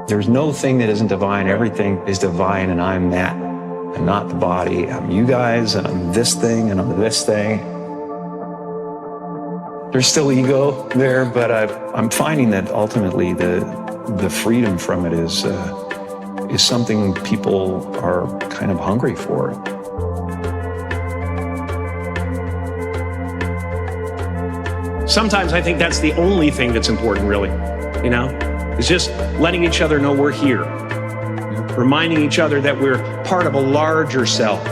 There's no thing that isn't divine. Everything is divine, and I'm that. I'm not the body. I'm you guys, and I'm this thing, and I'm this thing. There's still ego there, but I'm finding that ultimately the freedom from it is something people are kind of hungry for. Sometimes I think that's the only thing that's important, really, you know? It's just letting each other know we're here. Reminding each other that we're part of a larger self.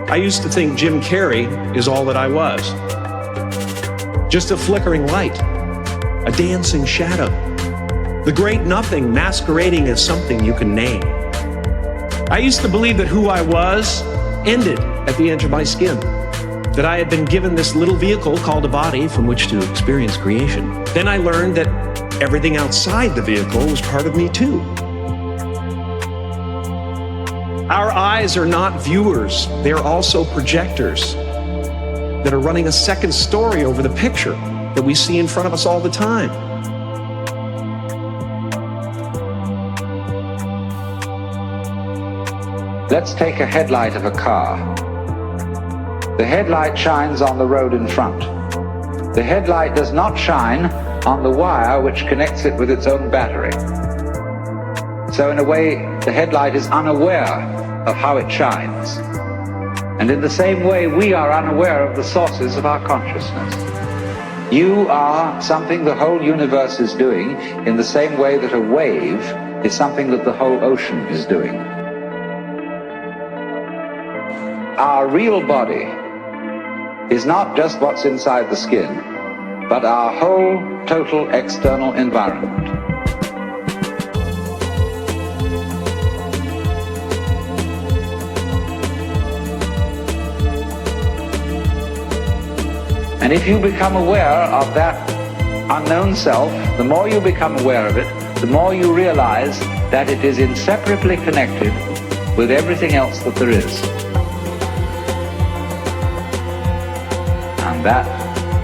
I used to think Jim Carrey is all that I was. Just a flickering light, a dancing shadow, the great nothing masquerading as something you can name. I used to believe that who I was ended at the edge of my skin, that I had been given this little vehicle called a body from which to experience creation. Then I learned that everything outside the vehicle was part of me too. Our eyes are not viewers, they are also projectors that are running a second story over the picture that we see in front of us all the time. Let's take a headlight of a car. The headlight shines on the road in front. The headlight does not shine on the wire which connects it with its own battery. So in a way, the headlight is unaware of how it shines. And in the same way, we are unaware of the sources of our consciousness. You are something the whole universe is doing in the same way that a wave is something that the whole ocean is doing. Our real body is not just what's inside the skin, but our whole total external environment. And if you become aware of that unknown self, the more you become aware of it, the more you realize that it is inseparably connected with everything else that there is. And that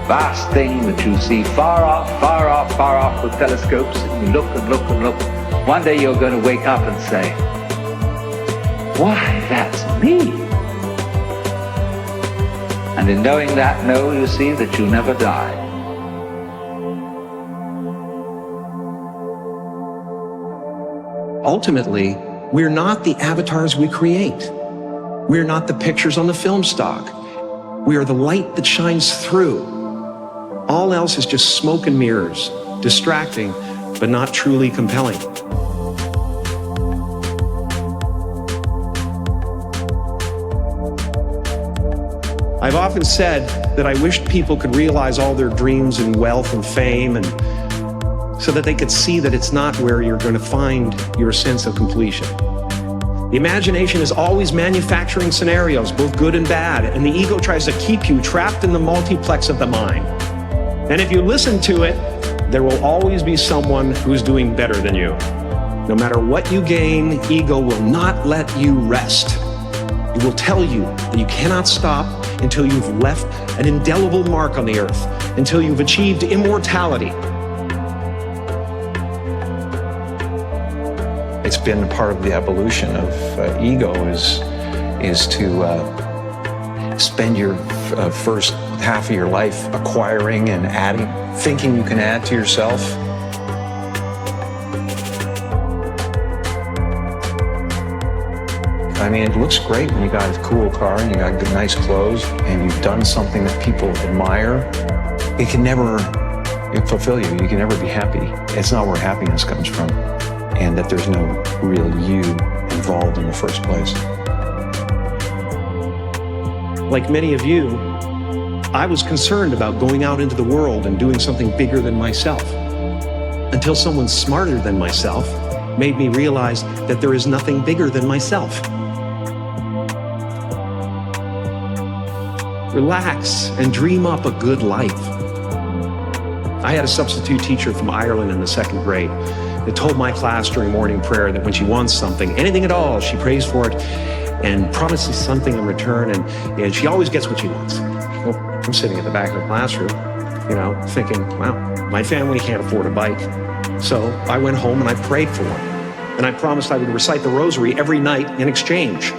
vast thing that you see far off, far off, far off with telescopes, and you look and look and look, one day you're going to wake up and say, why, that's me. And in knowing that, you see that you never die. Ultimately, we're not the avatars we create. We're not the pictures on the film stock. We are the light that shines through. All else is just smoke and mirrors, distracting, but not truly compelling. I've often said that I wished people could realize all their dreams in wealth and fame, and so that they could see that it's not where you're going to find your sense of completion. The imagination is always manufacturing scenarios, both good and bad, and the ego tries to keep you trapped in the multiplex of the mind. And if you listen to it, there will always be someone who's doing better than you. No matter what you gain, ego will not let you rest. It will tell you that you cannot stop until you've left an indelible mark on the earth, until you've achieved immortality. It's been part of the evolution of ego is to spend your first half of your life acquiring and adding, thinking you can add to yourself. I mean, it looks great when you got a cool car and you got good, nice clothes and you've done something that people admire. It can never fulfill you. You can never be happy. It's not where happiness comes from, and that there's no real you involved in the first place. Like many of you, I was concerned about going out into the world and doing something bigger than myself, until someone smarter than myself made me realize that there is nothing bigger than myself. Relax and dream up a good life. I had a substitute teacher from Ireland in the 2nd grade that told my class during morning prayer that when she wants something, anything at all, she prays for it and promises something in return, and she always gets what she wants. Well, I'm sitting at the back of the classroom, thinking, wow, my family can't afford a bike. So I went home and I prayed for him. And I promised I would recite the rosary every night in exchange.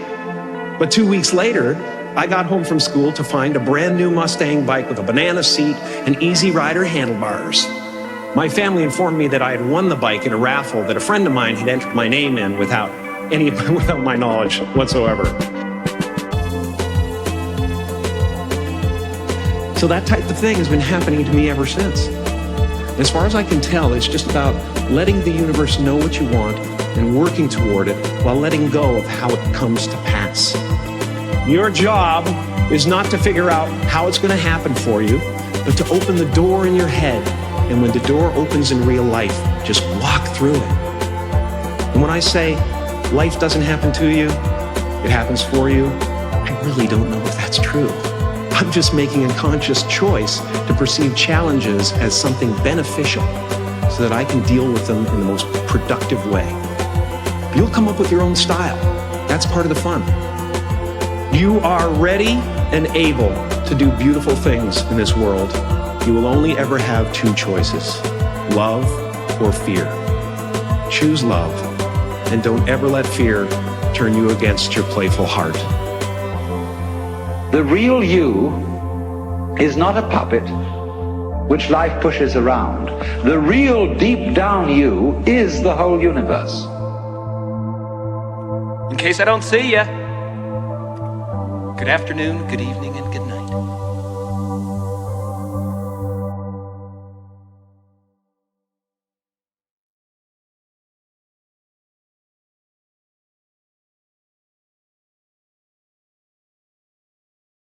But 2 weeks later, I got home from school to find a brand new Mustang bike with a banana seat and Easy Rider handlebars. My family informed me that I had won the bike in a raffle that a friend of mine had entered my name in without my knowledge whatsoever. So that type of thing has been happening to me ever since. As far as I can tell, it's just about letting the universe know what you want and working toward it while letting go of how it comes to pass. Your job is not to figure out how it's going to happen for you, but to open the door in your head. And when the door opens in real life, just walk through it. And when I say life doesn't happen to you, it happens for you, I really don't know if that's true. I'm just making a conscious choice to perceive challenges as something beneficial so that I can deal with them in the most productive way. You'll come up with your own style. That's part of the fun. You are ready and able to do beautiful things in this world. You will only ever have two choices, love or fear. Choose love, and don't ever let fear turn you against your playful heart. The real you is not a puppet which life pushes around. The real deep down you is the whole universe. In case I don't see ya, good afternoon, good evening, and good night.